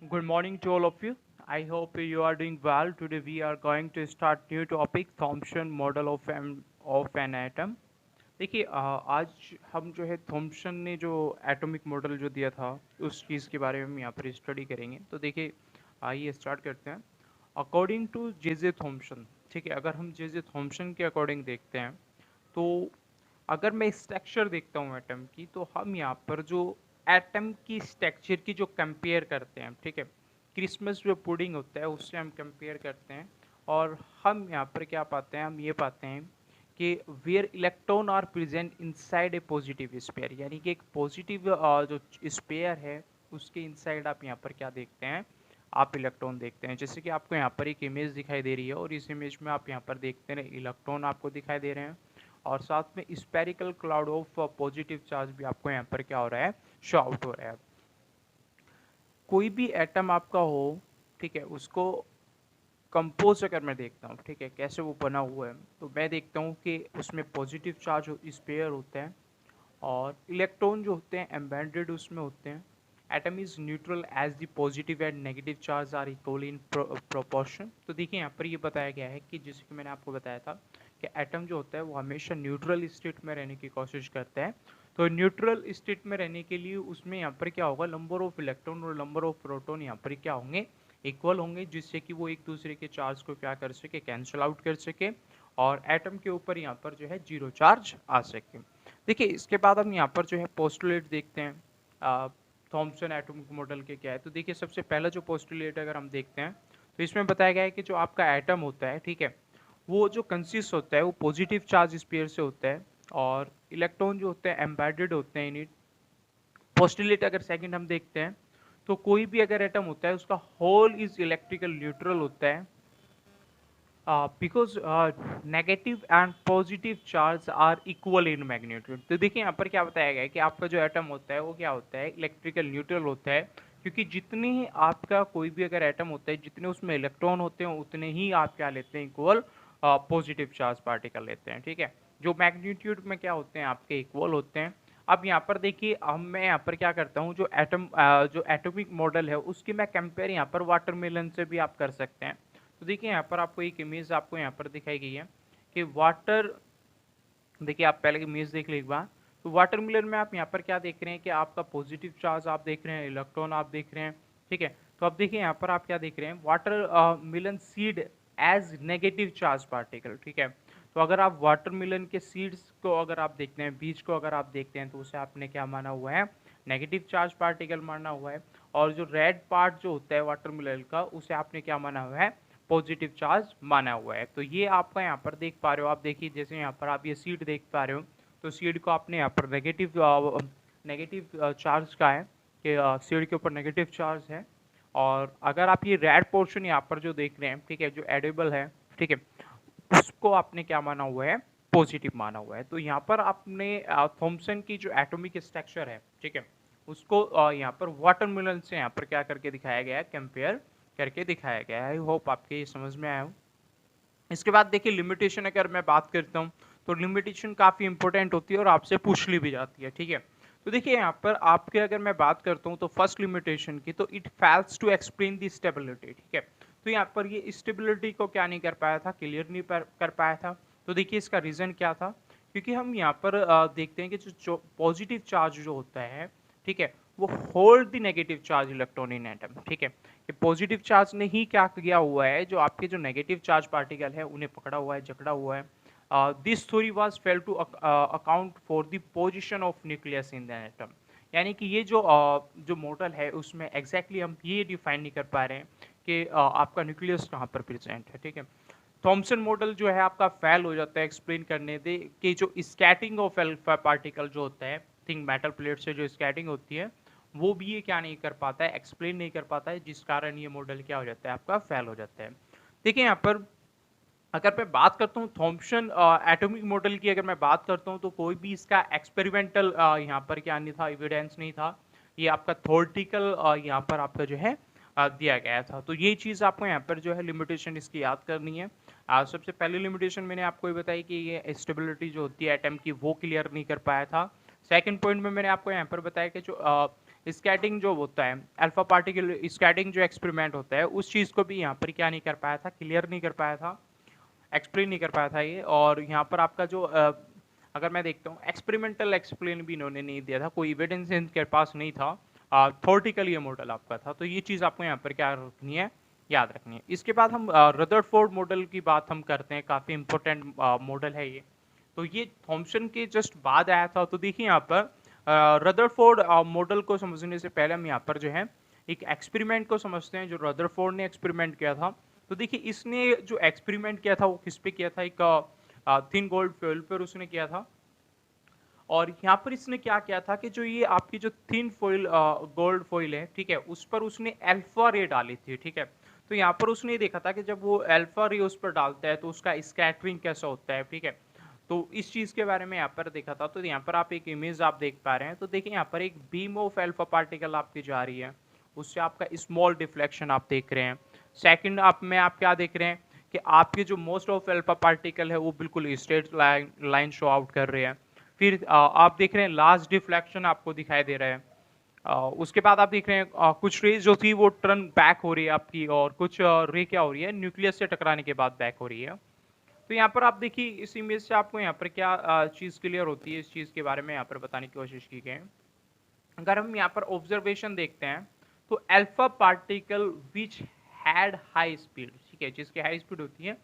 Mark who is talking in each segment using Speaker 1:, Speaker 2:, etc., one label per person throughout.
Speaker 1: Good morning to all of you. I hope you are doing well. Today we are going to start new topic Thomson model of an atom. देखिए आज हम जो है Thompson ने जो atomic model जो दिया था उस चीज़ के बारे में हम यहाँ पर स्टडी करेंगे। तो देखिए आइए स्टार्ट करते हैं। According to J J Thomson, ठीक है, अगर हम जे जे थॉमसन के अकॉर्डिंग देखते हैं तो अगर मैं स्ट्रक्चर देखता हूँ एटम की तो हम यहाँ पर जो एटम की स्ट्रक्चर की जो कंपेयर करते हैं, ठीक है, क्रिसमस जो पुडिंग होता है उससे हम कंपेयर करते हैं और हम यहाँ पर क्या पाते हैं, हम ये पाते हैं कि where electron are present inside a positive sphere, यानी कि एक पॉजिटिव जो स्पेयर है उसके इनसाइड आप यहाँ पर क्या देखते हैं, आप इलेक्ट्रॉन देखते हैं। जैसे कि आपको यहाँ पर एक इमेज दिखाई दे रही है और इस इमेज में आप यहाँ पर देखते हैं इलेक्ट्रॉन आपको दिखाई दे रहे हैं और साथ में spherical cloud of positive charge भी आपको यहाँ पर क्या हो रहा है, शो आउट हो रहा है। कोई भी एटम आपका हो, ठीक है, उसको कंपोज अगर मैं देखता हूँ, ठीक है, कैसे वो बना हुआ है, तो मैं देखता हूँ कि उसमें पॉजिटिव चार्ज स्पेयर होते हैं और इलेक्ट्रॉन जो होते हैं एम्बेडेड उसमें होते हैं। Atom is neutral as the positive and negative charge are equal in proportion. तो देखिए यहाँ पर ये बताया गया है कि जैसे कि मैंने आपको बताया था कि एटम जो होता है वो हमेशा न्यूट्रल स्टेट में रहने की कोशिश करता है। तो न्यूट्रल स्टेट में रहने के लिए उसमें यहाँ पर क्या होगा, नंबर ऑफ इलेक्ट्रॉन और नंबर ऑफ प्रोटॉन यहाँ पर क्या होंगे, इक्वल होंगे, जिससे कि वो एक दूसरे के चार्ज को क्या कर सके, कैंसिल आउट कर सके और एटम के ऊपर यहाँ पर जो है जीरो चार्ज आ सके। देखिए इसके बाद हम यहाँ पर जो है पोस्टुलेट देखते हैं थॉमसन एटॉमिक मॉडल के क्या है। तो देखिए सबसे पहला जो पोस्टुलेट अगर हम देखते हैं तो इसमें बताया गया है कि जो आपका एटम होता है, ठीक है, वो जो कंसिस्ट होता है वो पॉजिटिव चार्ज स्पेयर से होता है और इलेक्ट्रॉन जो होते हैं एम्बेडेड होते हैं इन इट। पोस्टुलेट अगर सेकंड हम देखते हैं तो कोई भी अगर एटम होता है उसका होल इज इलेक्ट्रिकल न्यूट्रल होता है because negative and positive charge are equal in magnitude. तो देखिए यहाँ पर क्या बताया गया है कि आपका जो एटम होता है वो क्या होता है, इलेक्ट्रिकल न्यूट्रल होता है, क्योंकि जितने ही आपका कोई भी अगर एटम होता है जितने उसमें इलेक्ट्रॉन होते हैं उतने ही आप क्या लेते हैं, इक्वल पॉजिटिव चार्ज पार्टिकल लेते हैं, ठीक है, जो मैग्नीट्यूड में क्या होते हैं आपके इक्वल होते हैं। अब यहाँ पर देखिए हम मैं यहाँ पर क्या करता हूँ, जो एटॉमिक मॉडल है उसकी मैं कंपेयर यहाँ पर वाटरमेलन से भी आप कर सकते हैं। तो देखिए यहाँ पर आपको एक इमेज आपको यहाँ पर दिखाई गई है कि वाटर, देखिए आप पहले इमेज देख लीजिए एक बार। तो वाटर मिलर में आप यहाँ पर क्या देख रहे हैं कि आपका पॉजिटिव चार्ज आप देख रहे हैं, इलेक्ट्रॉन आप देख रहे हैं, ठीक है। तो अब देखिए यहाँ पर आप क्या देख रहे हैं, watermelon seed as negative charge particle, ठीक है। तो अगर आप वाटर मिलन के सीड्स को अगर आप देखते हैं, बीज को अगर आप देखते हैं, तो उसे आपने क्या माना हुआ है, नेगेटिव चार्ज पार्टिकल माना हुआ है। और जो रेड पार्ट जो होता है वाटर मिलन का उसे आपने क्या माना हुआ है, पॉजिटिव चार्ज माना हुआ है। तो ये आपका यहाँ पर देख पा रहे हो, आप देखिए जैसे यहाँ पर आप ये सीड देख पा रहे हो, तो सीड को आपने यहाँ पर नेगेटिव चार्ज का है कि सीड के ऊपर नेगेटिव चार्ज है। और अगर आप ये रेड पोर्शन यहाँ पर जो देख रहे हैं, ठीक है, जो एडिबल है, ठीक है, उसको आपने क्या माना हुआ है, पॉजिटिव माना हुआ है। तो यहाँ पर आपने थॉमसन की जो एटॉमिक स्ट्रक्चर है, ठीक है, उसको यहाँ पर वाटरमेलन से यहाँ पर क्या करके दिखाया गया है, कंपेयर करके दिखाया गया है। आई होप आपके ये समझ में आया हो। इसके बाद देखिए लिमिटेशन अगर मैं बात करता हूँ तो लिमिटेशन काफ़ी इंपॉर्टेंट होती है और आपसे पूछ ली भी जाती है, ठीक है। तो देखिए यहाँ पर आपके अगर मैं बात करता हूँ तो फर्स्ट लिमिटेशन की, तो it fails to explain the stability, ठीक है। तो यहाँ पर ये स्टेबिलिटी को क्या नहीं कर पाया था, क्लियर नहीं कर पाया था। तो देखिए इसका रीज़न क्या था, क्योंकि हम यहाँ पर देखते हैं कि जो पॉजिटिव चार्ज जो होता है, ठीक है, वो hold the negative charge electron in atom, ठीक है, कि पॉजिटिव चार्ज ने ही क्या किया हुआ है, जो आपके जो नेगेटिव चार्ज पार्टिकल है उन्हें पकड़ा हुआ है, जकड़ा हुआ है। This theory was fail to account for the position of nucleus in the atom. यानी कि ये जो मॉडल है उसमें एग्जैक्टली हम ये डिफाइन नहीं कर पा रहे हैं कि आपका न्यूक्लियस कहाँ पर प्रेजेंट है, ठीक है। थॉमसन मॉडल जो है आपका फेल हो जाता है एक्सप्लेन करने दे कि जो स्कैटिंग ऑफ अल्फा पार्टिकल जो होता है, थिंक मेटल प्लेट से जो स्कैटिंग होती है, वो भी ये क्या नहीं कर पाता है, एक्सप्लेन नहीं कर पाता है, जिस कारण ये मॉडल क्या हो जाता है, आपका फेल हो जाता है। देखिए यहाँ पर अगर मैं बात करता हूँ थॉमसन एटॉमिक मॉडल की, अगर मैं बात करता हूँ तो कोई भी इसका एक्सपेरिमेंटल यहाँ पर क्या नहीं था, एविडेंस नहीं था। ये आपका थ्योरेटिकल यहाँ पर आपका जो है दिया गया था। तो ये चीज़ आपको यहाँ पर जो है लिमिटेशन इसकी याद करनी है। सबसे पहली लिमिटेशन मैंने आपको ये बताई कि ये स्टेबिलिटी जो होती है एटम की वो क्लियर नहीं कर पाया था। सेकंड पॉइंट में मैंने आपको यहाँ पर बताया कि जो स्कैटिंग जो होता है, अल्फा पार्टिकल स्कैटिंग जो एक्सपेरिमेंट होता है, उस चीज़ को भी यहाँ पर क्या नहीं कर पाया था, क्लियर नहीं कर पाया था, एक्सप्लेन नहीं कर पाया था ये। और यहाँ पर आपका जो अगर मैं देखता हूँ एक्सपेरिमेंटल एक्सप्लेन भी इन्होंने नहीं दिया था, कोई एविडेंस इनके पास नहीं था, थ्योरेटिकल ये मॉडल आपका था। तो ये चीज़ आपको यहाँ पर क्या रखनी है, याद रखनी है। इसके बाद हम रदरफोर्ड मॉडल की बात हम करते हैं, काफ़ी इंपॉर्टेंट मॉडल है ये। तो ये थॉमसन के जस्ट बाद आया था। तो देखिए यहाँ पर रदरफोर्ड मॉडल को समझने से पहले हम यहाँ पर जो है एक एक्सपेरिमेंट को समझते हैं जो रदरफोर्ड ने एक्सपेरिमेंट किया था। तो देखिए इसने जो एक्सपेरिमेंट किया था वो किस पे किया था, एक थिन गोल्ड फॉइल पर उसने किया था। और यहाँ पर इसने क्या किया था कि जो ये आपकी जो थिन फॉइल गोल्ड फॉइल है, ठीक है, उस पर उसने अल्फा रे डाली थी, ठीक है। तो यहाँ पर उसने ये देखा था कि जब वो अल्फा रे उस पर डालता है तो उसका स्कैटरिंग कैसा होता है, ठीक है। तो इस चीज़ के बारे में यहाँ पर देखा था। तो यहाँ पर आप एक इमेज आप देख पा रहे हैं। तो देखिए यहाँ पर एक बीम ऑफ अल्फा पार्टिकल आपकी जा रही है, उससे आपका स्मॉल डिफ्लेक्शन आप देख रहे हैं। सेकंड आप क्या देख रहे हैं कि आपके जो मोस्ट ऑफ अल्फा पार्टिकल है वो बिल्कुल स्ट्रेट लाइन शो आउट कर रहे हैं। फिर आप देख रहे हैं लार्ज डिफ्लेक्शन आपको दिखाई दे रहा है। उसके बाद आप देख रहे हैं कुछ रेज जो थी वो टर्न बैक हो रही है आपकी, और कुछ रे क्या हो रही है, न्यूक्लियस से टकराने के बाद बैक हो रही है। तो यहाँ पर आप देखिए इस इमेज से आपको यहाँ पर क्या चीज़ क्लियर होती है, इस चीज़ के बारे में यहाँ पर बताने की कोशिश की गई है। अगर हम यहाँ पर ऑब्जर्वेशन देखते हैं तो alpha particle which had high speed, ठीक है, जिसकी हाई स्पीड होती है,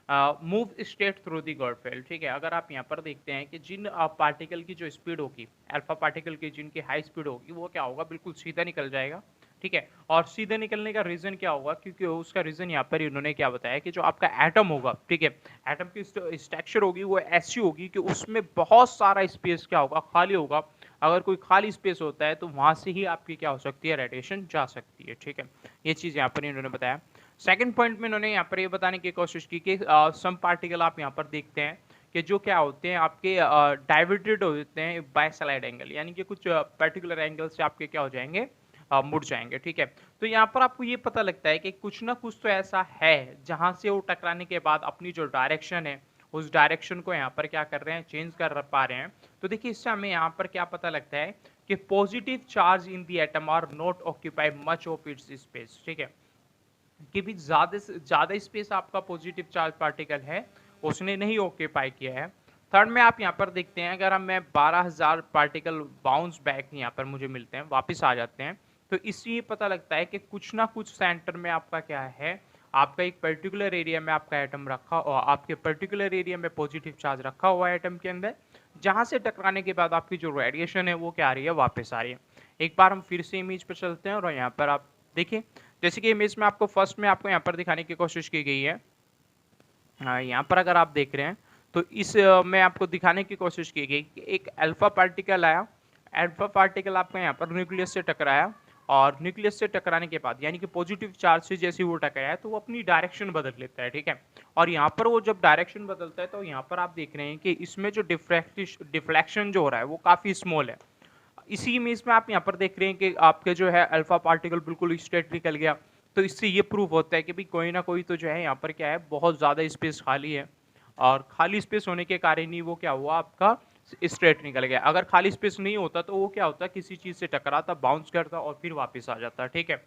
Speaker 1: move straight through the God fail, ठीक है। अगर आप यहाँ पर देखते हैं कि जिन पार्टिकल की जो स्पीड होगी, अल्फा पार्टिकल की जिनकी हाई स्पीड होगी, वो क्या होगा, बिल्कुल सीधा निकल जाएगा, ठीक है। और सीधे निकलने का रीजन क्या होगा, क्योंकि उसका रीजन यहाँ पर इन्होंने क्या बताया कि जो आपका एटम होगा, ठीक है, एटम की स्ट्रक्चर होगी वो ऐसी होगी कि उसमें बहुत सारा स्पेस क्या होगा, खाली होगा। अगर कोई खाली स्पेस होता है तो वहां से ही आपकी क्या हो सकती है, रेडिएशन जा सकती है, ठीक है। ये चीज़ यहाँ पर इन्होंने बताया। सेकंड पॉइंट में इन्होंने यहाँ पर ये बताने की कोशिश की कि सम पार्टिकल आप यहाँ पर देखते हैं कि जो क्या होते हैं आपके डाइवर्टेड होते हैं बाय स्लाइड एंगल, यानी कि कुछ पर्टिकुलर एंगल से आपके क्या हो जाएंगे, मुड़ जाएंगे, ठीक है। तो यहाँ पर आपको ये पता लगता है कि कुछ ना कुछ तो ऐसा है जहां से वो टकराने के बाद अपनी जो डायरेक्शन है उस डायरेक्शन को यहाँ पर क्या कर रहे हैं, चेंज कर पा रहे हैं। तो देखिए इससे हमें यहाँ पर क्या पता लगता है कि positive charge in the atom are not occupy much of its space, ठीक है, कि भी ज्यादा से ज्यादा स्पेस आपका पॉजिटिव चार्ज पार्टिकल है उसने नहीं ऑक्यूपाई किया है। थर्ड में आप यहाँ पर देखते हैं, अगर हम मैं 12,000 पार्टिकल बाउंस बैक यहाँ पर मुझे मिलते हैं, वापस आ जाते हैं, तो इससे ये पता लगता है कि कुछ ना कुछ सेंटर में आपका क्या है, आपका एक पर्टिकुलर एरिया में आपका एटम रखा, और आपके पर्टिकुलर एरिया में पॉजिटिव चार्ज रखा हुआ है एटम के अंदर, जहां से टकराने के बाद आपकी जो रेडिएशन है वो क्या आ रही है, वापस आ रही है। एक बार हम फिर से इमेज पर चलते हैं और यहाँ पर आप देखिए, जैसे कि इमेज में आपको फर्स्ट में आपको यहाँ पर दिखाने की कोशिश की गई है। यहाँ पर अगर आप देख रहे हैं तो इस में आपको दिखाने की कोशिश की गई कि एक अल्फा पार्टिकल आया, अल्फा पार्टिकल आपका यहाँ पर न्यूक्लियस से टकराया, और न्यूक्लियस से टकराने के बाद यानी कि पॉजिटिव चार्ज से जैसे वो टकराया तो वो अपनी डायरेक्शन बदल लेता है, ठीक है। और यहाँ पर वो जब डायरेक्शन बदलता है तो यहाँ पर आप देख रहे हैं कि इसमें जो डिफ्लेक्शन जो हो रहा है वो काफ़ी स्मॉल है। इसी इमेज में आप यहाँ पर देख रहे हैं कि आपके जो है अल्फा पार्टिकल बिल्कुल स्ट्रेट निकल गया। तो इससे ये प्रूव होता है कि भाई कोई ना कोई तो जो है यहाँ पर क्या है, बहुत ज़्यादा स्पेस खाली है, और खाली स्पेस होने के कारण ही वो क्या हुआ, आपका स्ट्रेट निकल गया। अगर खाली स्पेस नहीं होता तो वो क्या होता, किसी चीज़ से टकराता, बाउंस करता और फिर वापस आ जाता, ठीक है।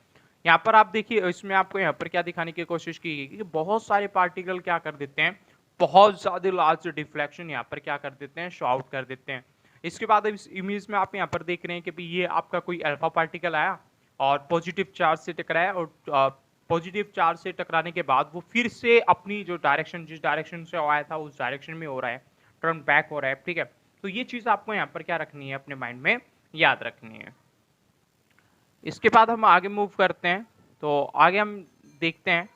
Speaker 1: यहाँ पर आप देखिए, इसमें आपको यहाँ पर क्या दिखाने की कोशिश की गई कि बहुत सारे पार्टिकल क्या कर देते हैं, बहुत ज़्यादा लार्ज डिफ्लेक्शन यहाँ पर क्या कर देते हैं, शो आउट कर देते हैं। इसके बाद इस इमेज में आप यहाँ पर देख रहे हैं कि भाई ये आपका कोई अल्फा पार्टिकल आया और पॉजिटिव चार्ज से टकराया, और पॉजिटिव चार्ज से टकराने के बाद वो फिर से अपनी जो डायरेक्शन, जिस डायरेक्शन से आया था उस डायरेक्शन में हो रहा है, टर्न बैक हो रहा है, ठीक है। तो ये चीज़ आपको यहाँ पर क्या रखनी है, अपने माइंड में याद रखनी है। इसके बाद हम आगे मूव करते हैं, तो आगे हम देखते हैं।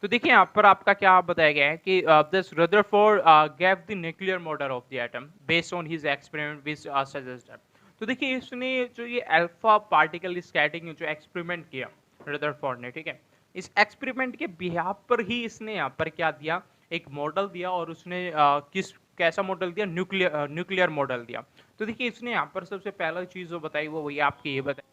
Speaker 1: तो देखिए यहाँ पर आपका क्या बताया गया है कि this Rutherford gave the nuclear model of the atom based on his experiment which suggested. तो देखिए इसने जो ये अल्फा पार्टिकल स्कैटरिंग जो एक्सपेरिमेंट किया रदरफोर्ड ने, ठीक है, इस एक्सपेरिमेंट के बिहाफ पर ही इसने यहाँ पर क्या दिया, एक मॉडल दिया, और उसने कैसा मॉडल दिया, न्यूक्लियर मॉडल दिया। तो देखिए इसने यहाँ पर सबसे पहला चीज़ जो बताई वो वही आपकी ये बताई,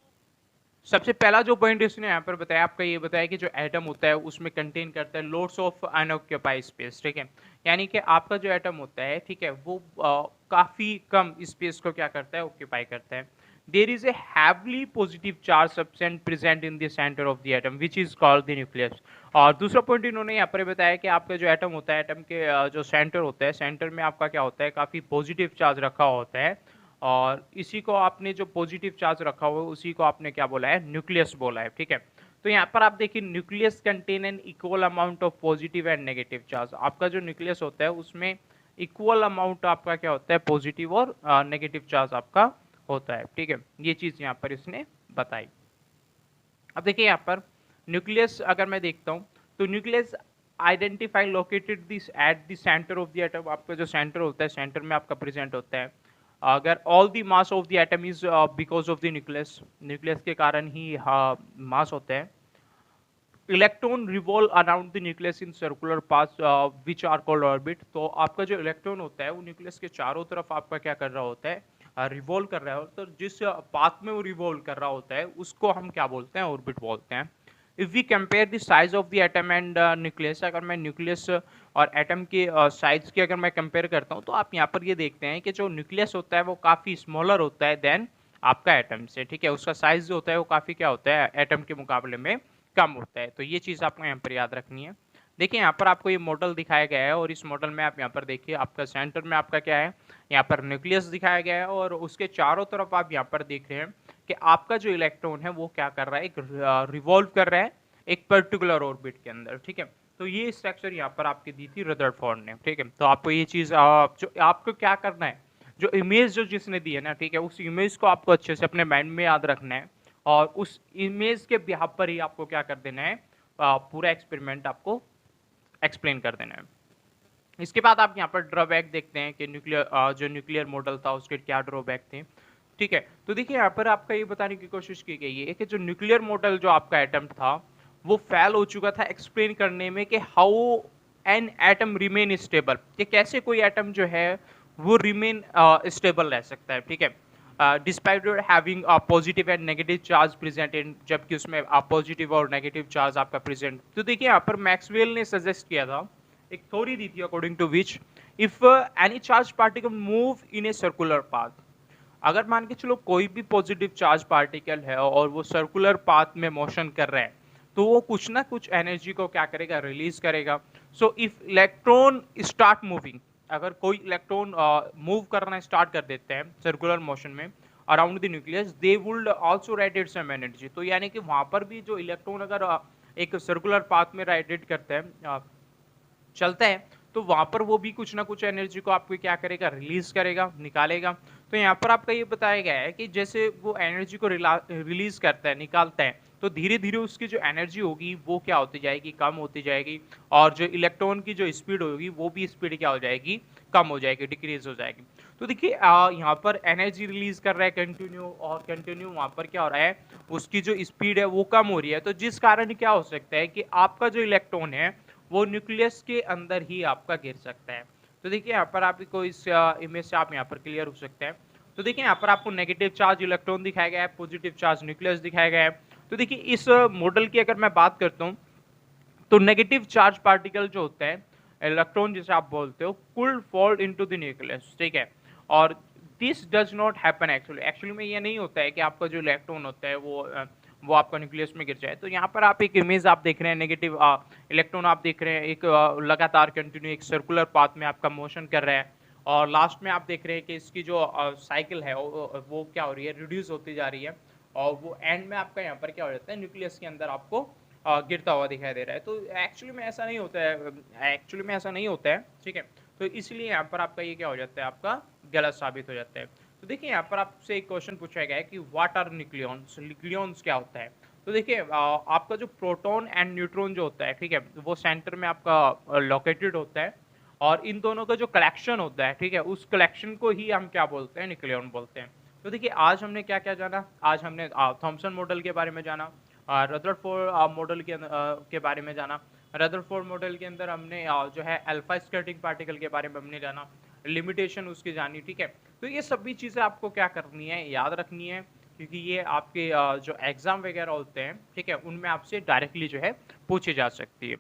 Speaker 1: सबसे पहला जो पॉइंट इसने यहाँ पर बताया, आपका ये बताया कि जो एटम होता है उसमें कंटेन करता है लोड्स ऑफ अनऑक्यूपाइड स्पेस, ठीक है। यानी कि आपका जो एटम होता है, ठीक है, वो काफ़ी कम स्पेस को क्या करता है, ऑक्यूपाई करता है। There is a heavily positive charge substance present in the centre of the atom which is called the nucleus. और दूसरा पॉइंट इन्होंने यहाँ पर बताया कि आपका जो एटम होता है, एटम के जो सेंटर होता है, सेंटर में आपका क्या होता है, काफ़ी पॉजिटिव चार्ज रखा होता है। और इसी को आपने जो पॉजिटिव चार्ज रखा हुआ है उसी को आपने क्या बोला है, न्यूक्लियस बोला है, ठीक है। तो यहाँ पर आप देखिए nucleus contain an equal amount of positive and negative charge. आपका जो न्यूक्लियस होता है उसमें इक्वल अमाउंट आपका क्या होता है, पॉजिटिव और नेगेटिव चार्ज आपका होता है, ठीक है। ये चीज यहाँ पर इसने बताई। अब देखिए यहाँ पर न्यूक्लियस अगर मैं देखता हूँ तो nucleus identify located this at the centre of the atom. आपका जो सेंटर होता है, सेंटर में आपका प्रेजेंट होता है। अगर all the mass of the atom is because of the nucleus, nucleus के कारण ही मास होता है। Electron revolve around the nucleus in circular path which are called orbit. तो आपका जो इलेक्ट्रॉन होता है वो न्यूक्लियस के चारों तरफ आपका क्या कर रहा होता है, रिवॉल्व कर रहा है। तो जिस पाथ में वो रिवॉल्व कर रहा होता है उसको हम क्या बोलते हैं, ऑर्बिट बोलते हैं। If we compare the size of the atom and nucleus, अगर मैं न्यूक्लियस और एटम के साइज की अगर मैं कंपेयर करता हूँ तो आप यहाँ पर ये देखते हैं कि जो न्यूक्लियस होता है वो काफ़ी स्मॉलर होता है देन आपका एटम से, ठीक है। उसका साइज जो होता है वो काफ़ी क्या होता है, एटम के मुकाबले में कम होता है। तो ये चीज़ आपको यहाँ पर याद रखनी है। देखिए यहाँ पर आपको ये मॉडल दिखाया गया है और इस मॉडल में आप यहाँ पर देखिए आपका सेंटर में आपका क्या है, यहाँ पर न्यूक्लियस दिखाया गया है और उसके चारों तरफ आप यहाँ पर देख रहे हैं कि आपका जो इलेक्ट्रॉन है वो क्या कर रहा है, एक रिवॉल्व कर रहा है एक पर्टिकुलर ऑर्बिट के अंदर, ठीक है। तो ये स्ट्रक्चर यहाँ पर आपकी दी थी रदरफोर्ड ने, ठीक है। तो आपको ये चीज़ जो आपको क्या करना है, जो इमेज जो जिसने दी है ना, ठीक है, उस इमेज को आपको अच्छे से अपने माइंड में याद रखना है और उस इमेज के बिहाफ पर ही आपको क्या कर देना है, पूरा एक्सपेरिमेंट आपको एक्सप्लेन कर देना है। इसके बाद आप यहाँ पर ड्रॉबैक देखते हैं कि न्यूक्लियर जो न्यूक्लियर मॉडल था उसके क्या ड्रॉबैक थे, ठीक है। तो देखिए यहाँ पर आपका ये बताने की कोशिश की गई है कि जो न्यूक्लियर मॉडल जो आपका एटम था वो फेल हो चुका था एक्सप्लेन करने में कि how an atom remain stable, कि कैसे कोई एटम जो है वो रिमेन स्टेबल रह सकता है, ठीक है, despite having positive and negative charge present in, जबकि उसमें पॉजिटिव और नेगेटिव चार्ज आपका प्रेजेंट। तो देखिए यहाँ पर मैक्सवेल ने सजेस्ट किया था, एक थ्योरी दी थी according to which if any charge particle move in a circular path, अगर मान के चलो कोई भी पॉजिटिव चार्ज पार्टिकल है और वो सर्कुलर पाथ में मोशन कर रहा है तो वो कुछ ना कुछ एनर्जी को क्या करेगा, रिलीज करेगा। So if electron start moving, अगर कोई इलेक्ट्रॉन मूव करना स्टार्ट कर देते हैं सर्कुलर मोशन में around the nucleus, they would also radiate some energy. तो यानी कि वहां पर भी जो इलेक्ट्रॉन अगर एक सर्कुलर पाथ में रेडिएट करते हैं, चलता है, तो वहां पर वो भी कुछ ना कुछ एनर्जी को आपको क्या करेगा, रिलीज करेगा, निकालेगा। तो यहाँ पर आपका ये बताया गया है कि जैसे वो एनर्जी को रिलीज करता है, निकालता है, तो धीरे धीरे उसकी जो एनर्जी होगी वो क्या होती जाएगी, कम होती जाएगी। और जो इलेक्ट्रॉन की जो स्पीड होगी वो भी स्पीड क्या हो जाएगी, कम हो जाएगी, डिक्रीज हो जाएगी। तो देखिए यहाँ पर एनर्जी रिलीज कर रहा है कंटिन्यू, और कंटिन्यू वहाँ पर क्या हो रहा है, उसकी जो स्पीड है वो कम हो रही है। तो जिस कारण क्या हो सकता है कि आपका जो इलेक्ट्रॉन है वो न्यूक्लियस के अंदर ही आपका गिर सकता है। तो देखिए यहाँ पर आपको इस इमेज से आप यहाँ पर क्लियर हो सकते हैं। तो देखिए यहाँ पर आपको नेगेटिव चार्ज इलेक्ट्रॉन दिखाया गया है, पॉजिटिव चार्ज न्यूक्लियस दिखाया गया है। तो देखिए इस मॉडल की अगर मैं बात करता हूँ तो नेगेटिव चार्ज पार्टिकल जो होता है, इलेक्ट्रॉन जिसे आप बोलते हो, कुल फॉल इनटू द न्यूक्लियस, ठीक है। और this does not happen actually में ये नहीं होता है कि आपका जो इलेक्ट्रॉन होता है वो आपका न्यूक्लियस में गिर जाए। तो यहाँ पर आप एक इमेज आप देख रहे हैं, नेगेटिव इलेक्ट्रॉन आप देख रहे हैं एक लगातार कंटिन्यू एक सर्कुलर पाथ में आपका मोशन कर रहा है, और लास्ट में आप देख रहे हैं कि इसकी जो साइकिल है वो क्या हो रही है, रिड्यूस होती जा रही है, और वो एंड में आपका यहाँ पर क्या हो जाता है, न्यूक्लियस के अंदर आपको गिरता हुआ दिखाई दे रहा है। तो एक्चुअली में ऐसा नहीं होता है, एक्चुअली में ऐसा नहीं होता है, ठीक है। तो इसलिए यहाँ पर आपका ये क्या हो जाता है, आपका गलत साबित हो जाता है। तो देखिए यहाँ पर आपसे एक क्वेश्चन पूछा गया है कि व्हाट आर न्यूक्लियॉन्स, न्यूक्लियॉन्स क्या होता है। तो देखिए आपका जो प्रोटॉन एंड न्यूट्रॉन जो होता है, ठीक है, वो सेंटर में आपका लोकेटेड होता है, और इन दोनों का जो कलेक्शन होता है, ठीक है, उस कलेक्शन को ही हम क्या बोलते हैं, न्यूक्लियॉन बोलते हैं। तो देखिए आज हमने क्या क्या जाना, आज हमने थॉमसन मॉडल के बारे में जाना, रदरफोर्ड मॉडल के बारे में जाना। रदरफोर्ड मॉडल के अंदर हमने जो है अल्फा स्कैटरिंग पार्टिकल के बारे में हमने जाना, लिमिटेशन उसकी जानी, ठीक है। तो ये सभी चीज़ें आपको क्या करनी है, याद रखनी है, क्योंकि ये आपके जो एग्जाम वगैरह होते हैं, ठीक है, उनमें आपसे डायरेक्टली जो है पूछी जा सकती है।